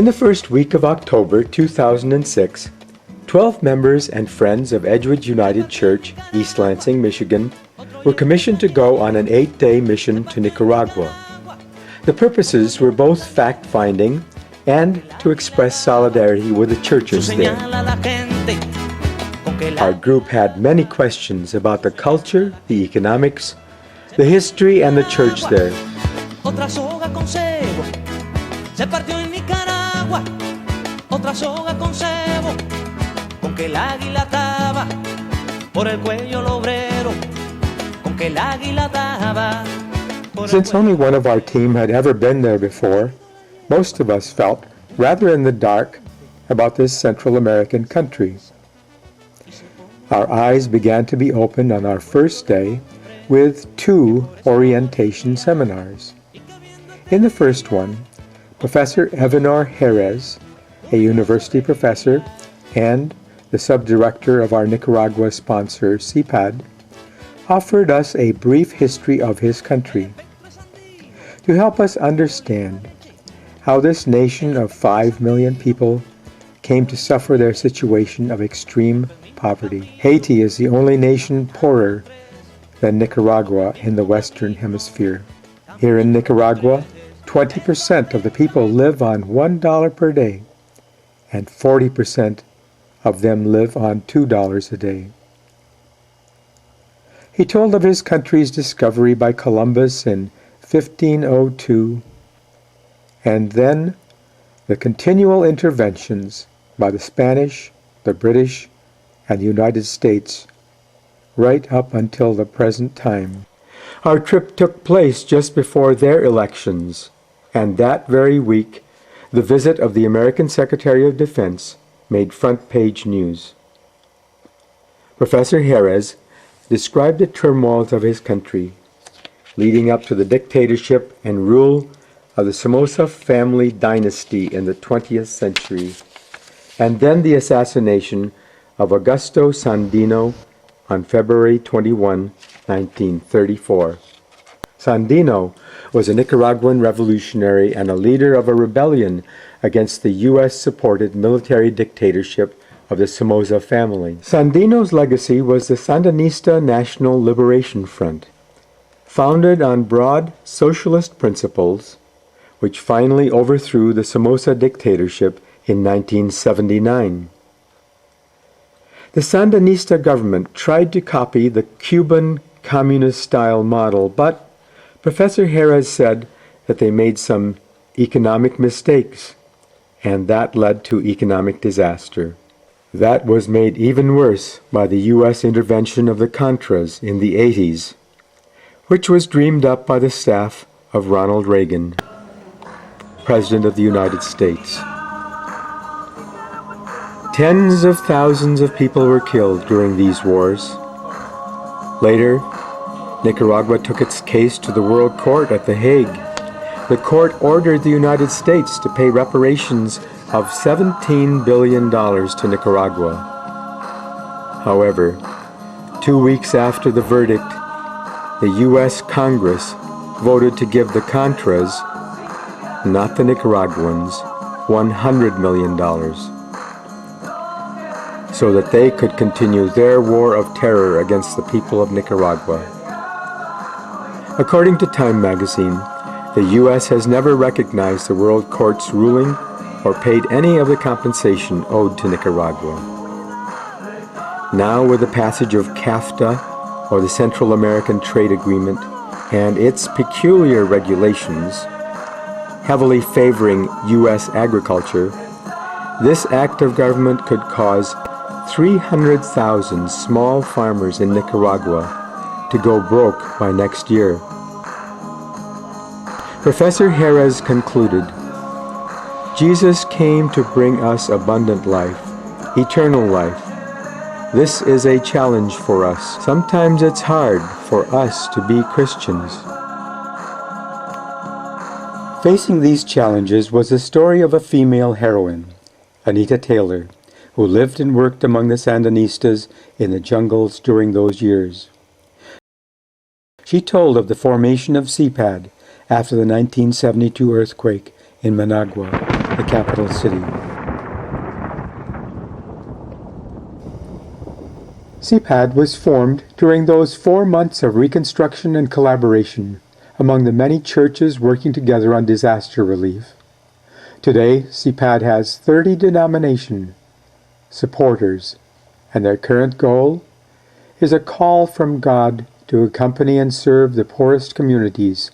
In the first week of October 2006, 12 members and friends of Edgewood United Church, East Lansing, Michigan, were commissioned to go on an 8-day mission to Nicaragua. The purposes were both fact-finding and to express solidarity with the churches there. Our group had many questions about the culture, the economics, the history, and the church there. Otra soga con cebo se partió en Nicaragua. Otra soga con cebo con que el águila ataba por el cuello el obrero con que el águila ataba. Since only one of our team had ever been there before, most of us felt rather in the dark about this Central American country. Our eyes began to be opened on our first day with 2 orientation seminars. In the first one, Professor Evanor Jerez, a university professor and the subdirector of our Nicaragua sponsor, CEPAD, offered us a brief history of his country to help us understand how this nation of 5 million people came to suffer their situation of extreme poverty. Haiti is the only nation poorer than Nicaragua in the Western Hemisphere. Here in Nicaragua, 20% of the people live on $1 per day, and 40% of them live on $2 a day. He told of his country's discovery by Columbus in 1502, and then the continual interventions by the Spanish, the British, and the United States right up until the present time. Our trip took place just before their elections, and that very week, the visit of the American Secretary of Defense made front-page news. Professor Jerez described the turmoils of his country, leading up to the dictatorship and rule of the Somoza family dynasty in the 20th century, and then the assassination of Augusto Sandino on February 21, 1934. Sandino was a Nicaraguan revolutionary and a leader of a rebellion against the U.S.-supported military dictatorship of the Somoza family. Sandino's legacy was the Sandinista National Liberation Front, founded on broad socialist principles, which finally overthrew the Somoza dictatorship in 1979. The Sandinista government tried to copy the Cuban communist-style model, but Professor Jerez said that they made some economic mistakes, and that led to economic disaster. That was made even worse by the U.S. intervention of the Contras in the 80s, which was dreamed up by the staff of Ronald Reagan, President of the United States. Tens of thousands of people were killed during these wars. Later, Nicaragua took its case to the World Court at The Hague. The court ordered the United States to pay reparations of $17 billion to Nicaragua. However, 2 weeks after the verdict, the U.S. Congress voted to give the Contras, not the Nicaraguans, $100 million, so that they could continue their war of terror against the people of Nicaragua. According to Time magazine, the U.S. has never recognized the World Court's ruling or paid any of the compensation owed to Nicaragua. Now, with the passage of CAFTA, or the Central American Trade Agreement, and its peculiar regulations, heavily favoring U.S. agriculture, this act of government could cause 300,000 small farmers in Nicaragua to go broke by next year. Professor Jerez concluded, Jesus came to bring us abundant life, eternal life. This is a challenge for us. Sometimes it's hard for us to be Christians. Facing these challenges was the story of a female heroine, Anita Taylor, who lived and worked among the Sandinistas in the jungles during those years. She told of the formation of CEPAD after the 1972 earthquake in Managua. the capital city. CEPAD was formed during those 4 months of reconstruction and collaboration among the many churches working together on disaster relief. Today, CEPAD has 30 denomination supporters, and their current goal is a call from God to accompany and serve the poorest communities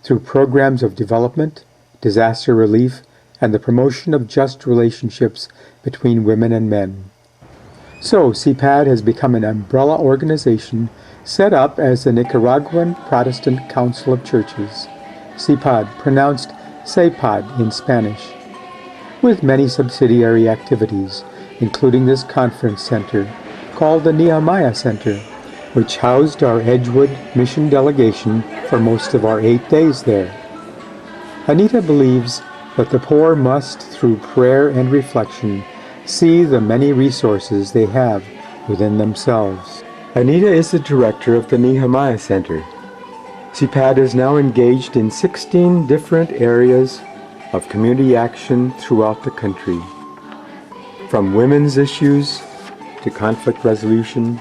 through programs of development, disaster relief, and the promotion of just relationships between women and men. So, CEPAD has become an umbrella organization set up as the Nicaraguan Protestant Council of Churches, CEPAD, pronounced CEPAD in Spanish, with many subsidiary activities, including this conference center called the Nehemiah Center, which housed our Edgewood mission delegation for most of our 8 days there. Anita believes that the poor must, through prayer and reflection, see the many resources they have within themselves. Anita is the director of the Nehemiah Center. CEPAD is now engaged in 16 different areas of community action throughout the country, from women's issues to conflict resolution,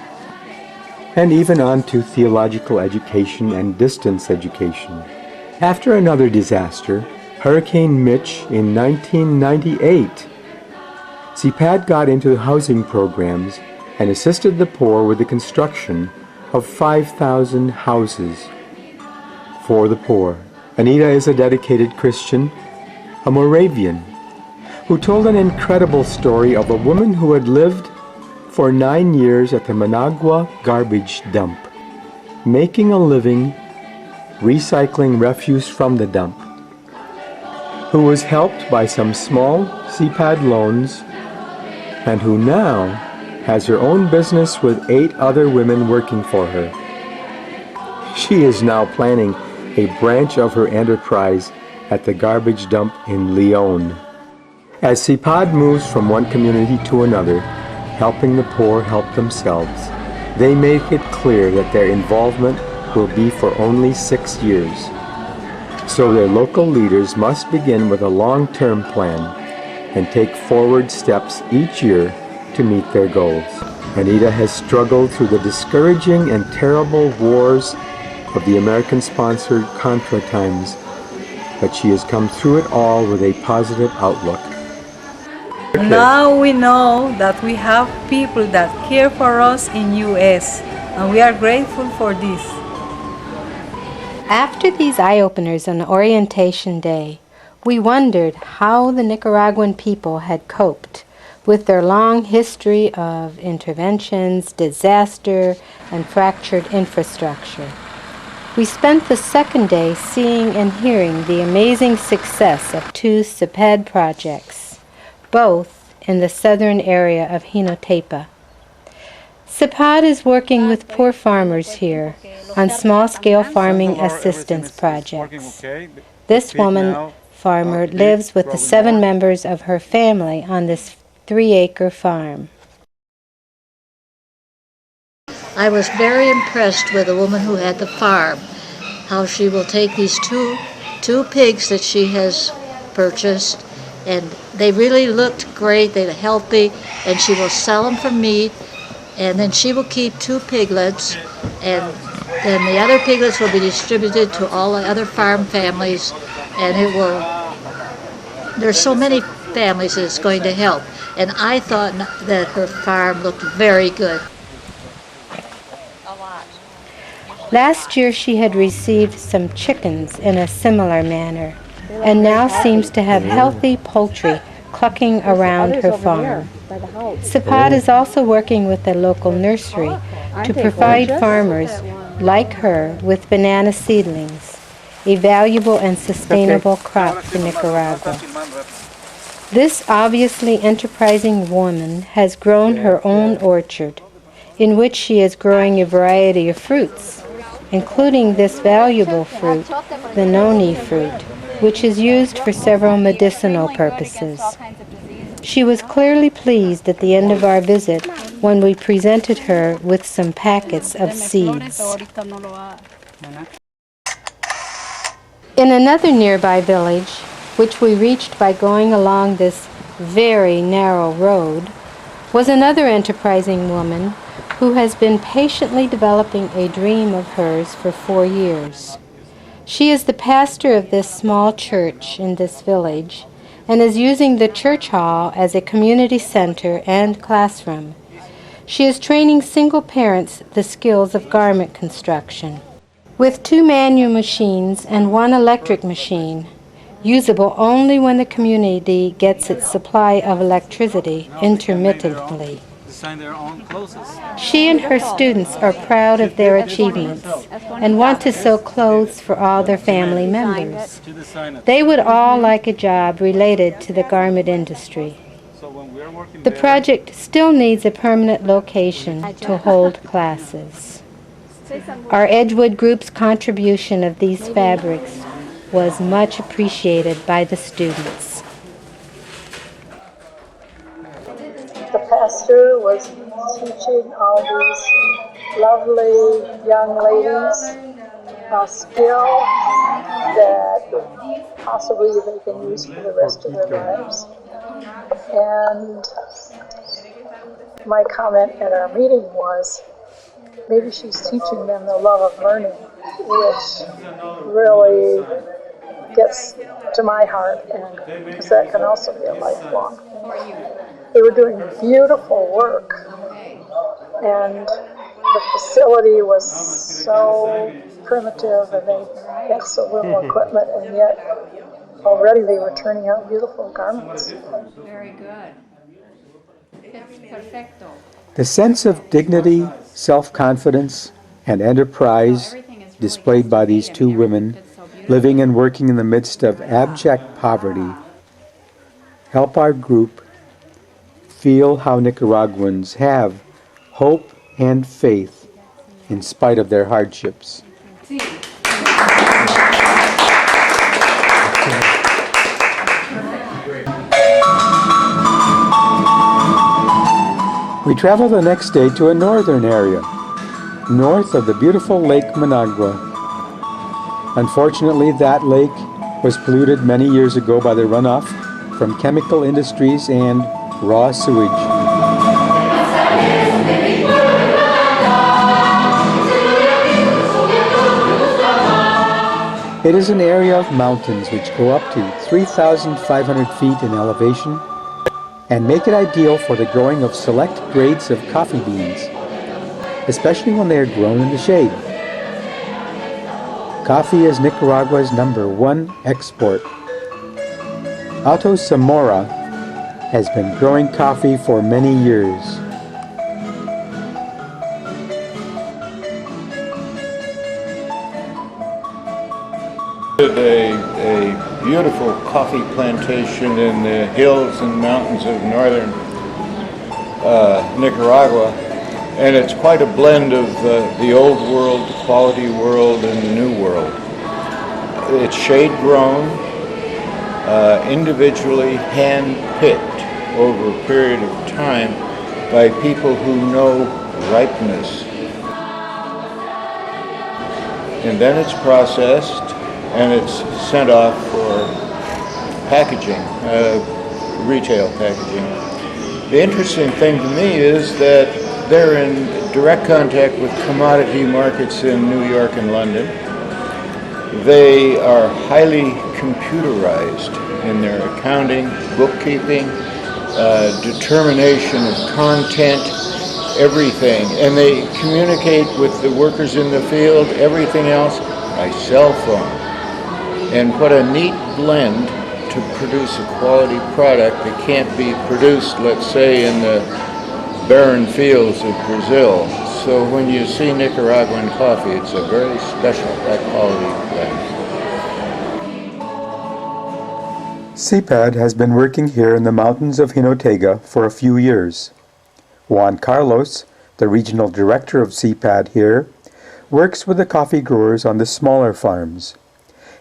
and even on to theological education and distance education. After another disaster, Hurricane Mitch in 1998, CEPAD got into housing programs and assisted the poor with the construction of 5,000 houses for the poor. Anita is a dedicated Christian, a Moravian, who told an incredible story of a woman who had lived for 9 years at the Managua garbage dump, making a living recycling refuse from the dump, who was helped by some small CEPAD loans and who now has her own business with 8 other women working for her. She is now planning a branch of her enterprise at the garbage dump in Leon. As CEPAD moves from one community to another, helping the poor help themselves, they make it clear that their involvement will be for only 6 years. So their local leaders must begin with a long-term plan and take forward steps each year to meet their goals. Anita has struggled through the discouraging and terrible wars of the American-sponsored Contra times, but she has come through it all with a positive outlook. Now we know that we have people that care for us in U.S., and we are grateful for this. After these eye-openers on Orientation Day, we wondered how the Nicaraguan people had coped with their long history of interventions, disaster, and fractured infrastructure. We spent the second day seeing and hearing the amazing success of 2 Sepad projects, both in the southern area of Jinotepa. CEPAD is working with poor farmers here on small-scale farming assistance projects. This woman farmer lives with the 7 members of her family on this 3-acre farm. I was very impressed with the woman who had the farm, how she will take these two pigs that she has purchased, and they really looked great, they're healthy, and she will sell them for meat, and then she will keep 2 piglets, and then the other piglets will be distributed to all the other farm families, and there's so many families that it's going to help. And I thought that her farm looked very good. Last year she had received some chickens in a similar manner, and now seems to have healthy poultry clucking around her farm. CEPAD is also working with a local nursery to provide farmers like her with banana seedlings, a valuable and sustainable crop for Nicaragua. This obviously enterprising woman has grown her own orchard, in which she is growing a variety of fruits, including this valuable fruit, the noni fruit, which is used for several medicinal purposes. She was clearly pleased at the end of our visit when we presented her with some packets of seeds. In another nearby village, which we reached by going along this very narrow road, was another enterprising woman who has been patiently developing a dream of hers for 4 years. She is the pastor of this small church in this village and is using the church hall as a community center and classroom. She is training single parents the skills of garment construction. With 2 manual machines and 1 electric machine, usable only when the community gets its supply of electricity intermittently. She and her students are proud of their achievements and want to sew clothes for all their family members. They would all like a job related to the garment industry. The project still needs a permanent location to hold classes. Our Edgewood group's contribution of these fabrics was much appreciated by the students. The pastor was teaching all these lovely young ladies a skill that possibly they can use for the rest of their lives. And my comment at our meeting was, maybe she's teaching them the love of learning, which really gets to my heart, and because that can also be a lifelong thing. They were doing beautiful work, and the facility was so primitive, and they had so little equipment, and yet already they were turning out beautiful garments. Very good. It's perfecto. The sense of dignity, self-confidence, and enterprise displayed by these 2 women living and working in the midst of abject poverty help our group feel how Nicaraguans have hope and faith in spite of their hardships. We travel the next day to a northern area, north of the beautiful Lake Managua. Unfortunately, that lake was polluted many years ago by the runoff from chemical industries and raw sewage. It is an area of mountains which go up to 3,500 feet in elevation and make it ideal for the growing of select grades of coffee beans, especially when they are grown in the shade. Coffee is Nicaragua's #1 export. Alto Zamora has been growing coffee for many years. A beautiful coffee plantation in the hills and mountains of northern Nicaragua, and it's quite a blend of the old world, the quality world, and the new world. It's shade grown, individually hand-picked over a period of time by people who know ripeness. And then it's processed and it's sent off for packaging, retail packaging. The interesting thing to me is that they're in direct contact with commodity markets in New York and London. They are highly computerized in their accounting, bookkeeping, determination of content, everything. And they communicate with the workers in the field, everything else, by cell phone. And what a neat blend to produce a quality product that can't be produced, let's say, in the barren fields of Brazil. So when you see Nicaraguan coffee, it's a very special, high-quality blend. CEPAD has been working here in the mountains of Jinotega for a few years. Juan Carlos, the regional director of CEPAD here, works with the coffee growers on the smaller farms,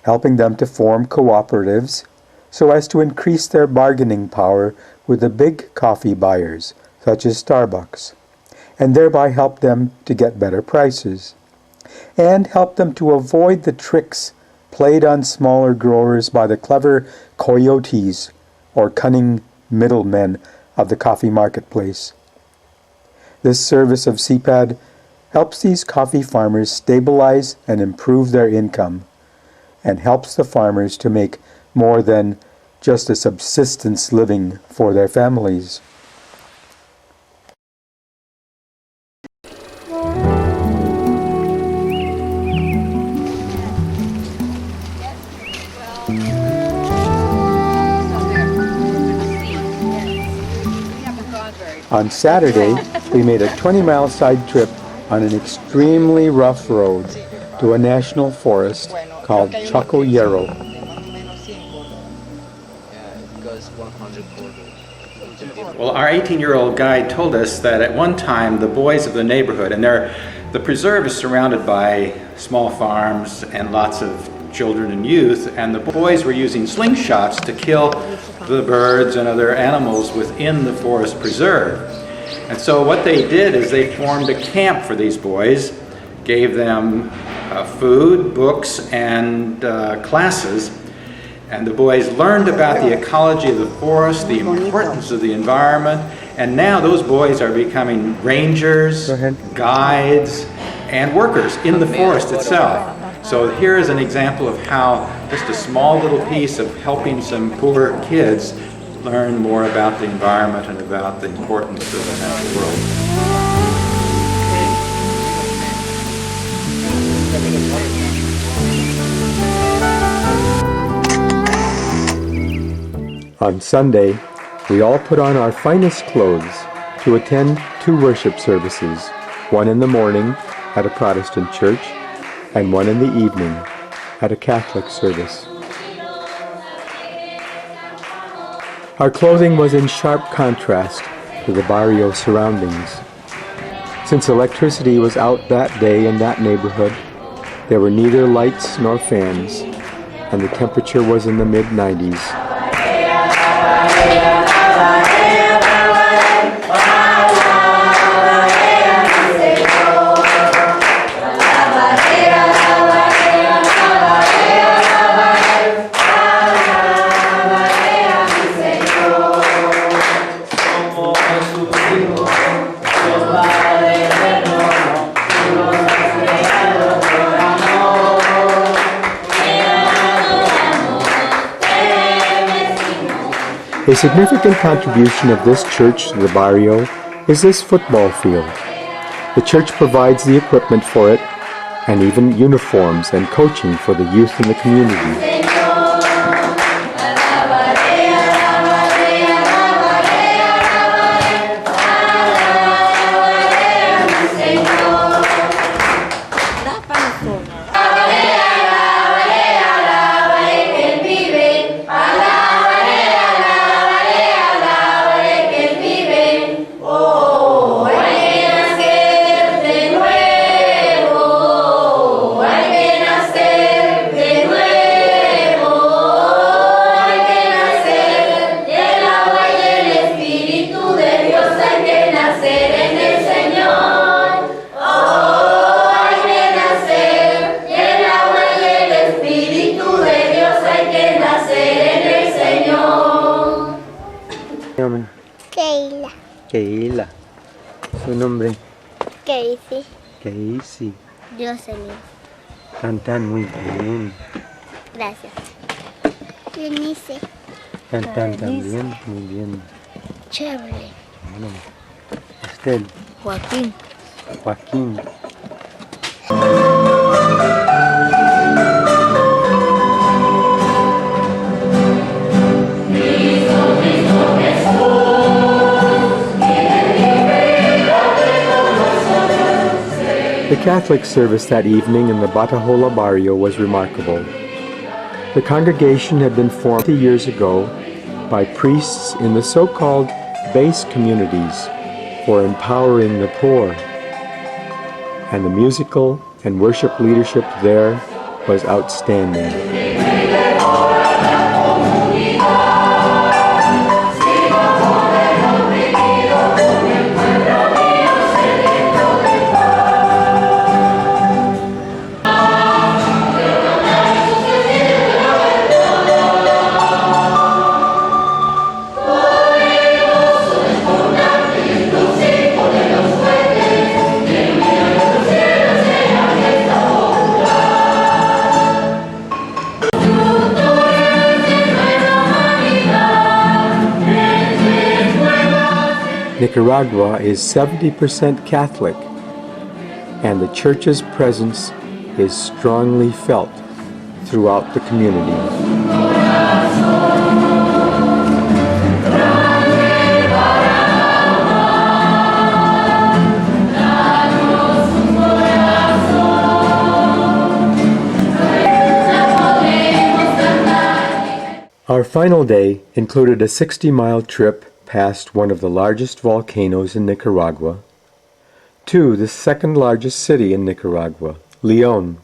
helping them to form cooperatives so as to increase their bargaining power with the big coffee buyers, such as Starbucks, and thereby help them to get better prices, and help them to avoid the tricks played on smaller growers by the clever coyotes or cunning middlemen of the coffee marketplace. This service of CEPAD helps these coffee farmers stabilize and improve their income, and helps the farmers to make more than just a subsistence living for their families. On Saturday, we made a 20-mile side trip on an extremely rough road to a national forest called Chaco. Well, our 18-year-old guide told us that at one time the boys of the neighborhood, and the preserve is surrounded by small farms and lots of children and youth, and the boys were using slingshots to kill the birds and other animals within the forest preserve. And so what they did is they formed a camp for these boys, gave them food, books, and classes. And the boys learned about the ecology of the forest, the importance of the environment, and now those boys are becoming rangers, guides, and workers in the forest itself. So here is an example of how just a small little piece of helping some poor kids learn more about the environment and about the importance of the natural world. On Sunday, we all put on our finest clothes to attend 2 worship services, one in the morning at a Protestant church and one in the evening at a Catholic service. Our clothing was in sharp contrast to the barrio surroundings. Since electricity was out that day in that neighborhood, there were neither lights nor fans, and the temperature was in the mid-90s. A significant contribution of this church to the barrio is this football field. The church provides the equipment for it, and even uniforms and coaching for the youth in the community. Keila. Su nombre. Casey. Casey. Jocelyn. Cantan muy bien. Gracias. Eunice. Cantan también muy bien. Chévere. Bueno. Estel. Joaquín. Joaquín. The Catholic service that evening in the Batahola barrio was remarkable. The congregation had been formed 50 years ago by priests in the so-called base communities for empowering the poor, and the musical and worship leadership there was outstanding. Nicaragua is 70% Catholic, and the church's presence is strongly felt throughout the community. Our final day included a 60-mile trip past one of the largest volcanoes in Nicaragua to the second largest city in Nicaragua, León.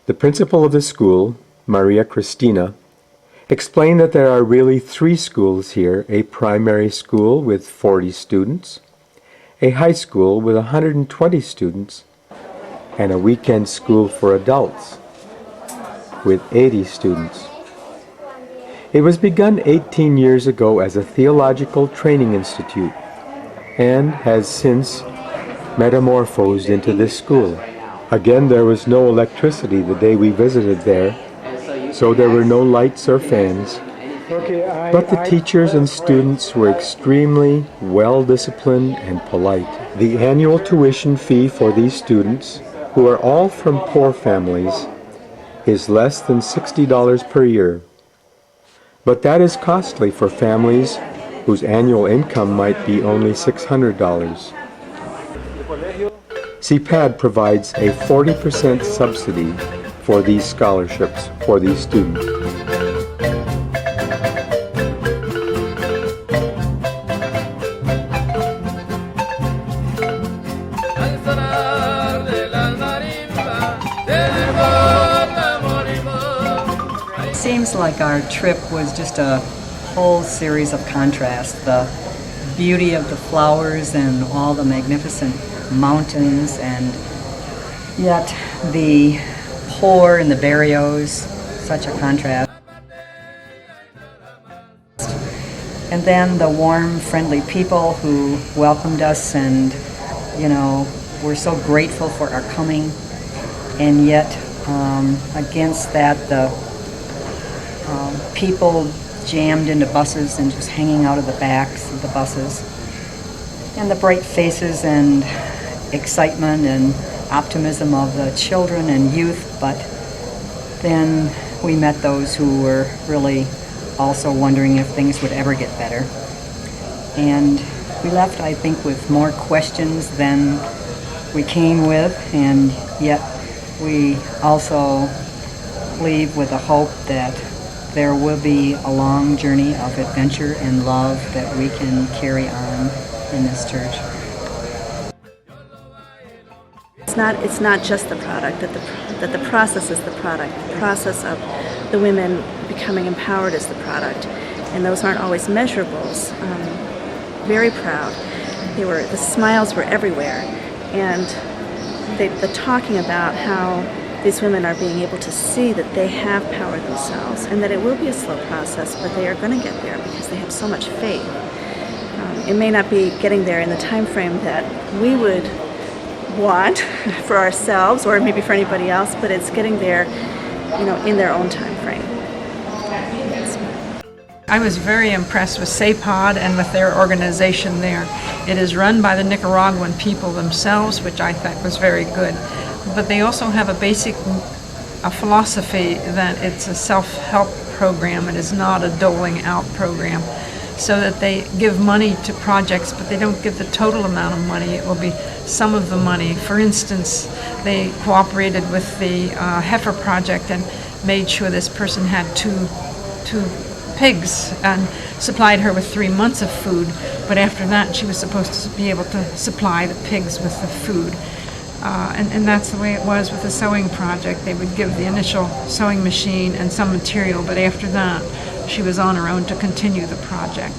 The principal of the school, Maria Cristina, explained that there are really 3 schools here: a primary school with 40 students, a high school with 120 students, and a weekend school for adults with 80 students. It was begun 18 years ago as a theological training institute and has since metamorphosed into this school. Again, there was no electricity the day we visited there, so there were no lights or fans, but the teachers and students were extremely well-disciplined and polite. The annual tuition fee for these students, who are all from poor families, is less than $60 per year. But that is costly for families whose annual income might be only $600. CEPAD provides a 40% subsidy for these scholarships for these students. Seems like our trip was just a whole series of contrasts. The beauty of the flowers and all the magnificent mountains, and yet the poor in the barrios, such a contrast. And then the warm, friendly people who welcomed us and, were so grateful for our coming. And yet, against that, the people jammed into buses and just hanging out of the backs of the buses. And the bright faces and excitement and optimism of the children and youth, but then we met those who were really also wondering if things would ever get better. And we left, I think, with more questions than we came with, and yet we also leave with a hope that there will be a long journey of adventure and love that we can carry on in this church. It's not just the product, that the process is the product. The process of the women becoming empowered is the product. And those aren't always measurables. Very proud. The smiles were everywhere. And the talking about how these women are being able to see that they have power themselves, and that it will be a slow process, but they are going to get there because they have so much faith. It may not be getting there in the time frame that we would want for ourselves or maybe for anybody else, but it's getting there, in their own time frame. I was very impressed with CEPAD and with their organization there. It is run by the Nicaraguan people themselves, which I thought was very good. But they also have a philosophy that it's a self-help program. It is not a doling out program. So that they give money to projects, but they don't give the total amount of money. It will be some of the money. For instance, they cooperated with the heifer project and made sure this person had two pigs and supplied her with 3 months of food. But after that, she was supposed to be able to supply the pigs with the food. And that's the way it was with the sewing project. They would give the initial sewing machine and some material, but after that, she was on her own to continue the project.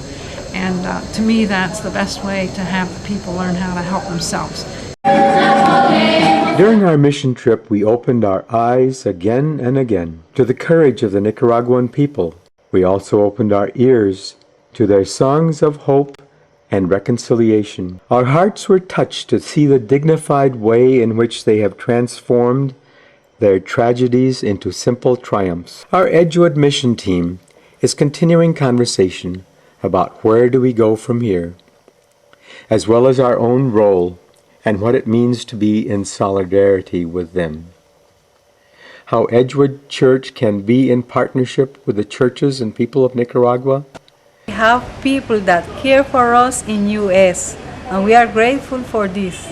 And to me, that's the best way to have the people learn how to help themselves. During our mission trip, we opened our eyes again and again to the courage of the Nicaraguan people. We also opened our ears to their songs of hope and reconciliation. Our hearts were touched to see the dignified way in which they have transformed their tragedies into simple triumphs. Our Edgewood mission team is continuing conversation about where do we go from here. as well as our own role and what it means to be in solidarity with them. How Edgewood Church can be in partnership with the churches and people of Nicaragua. We have people that care for us in U.S., and we are grateful for this.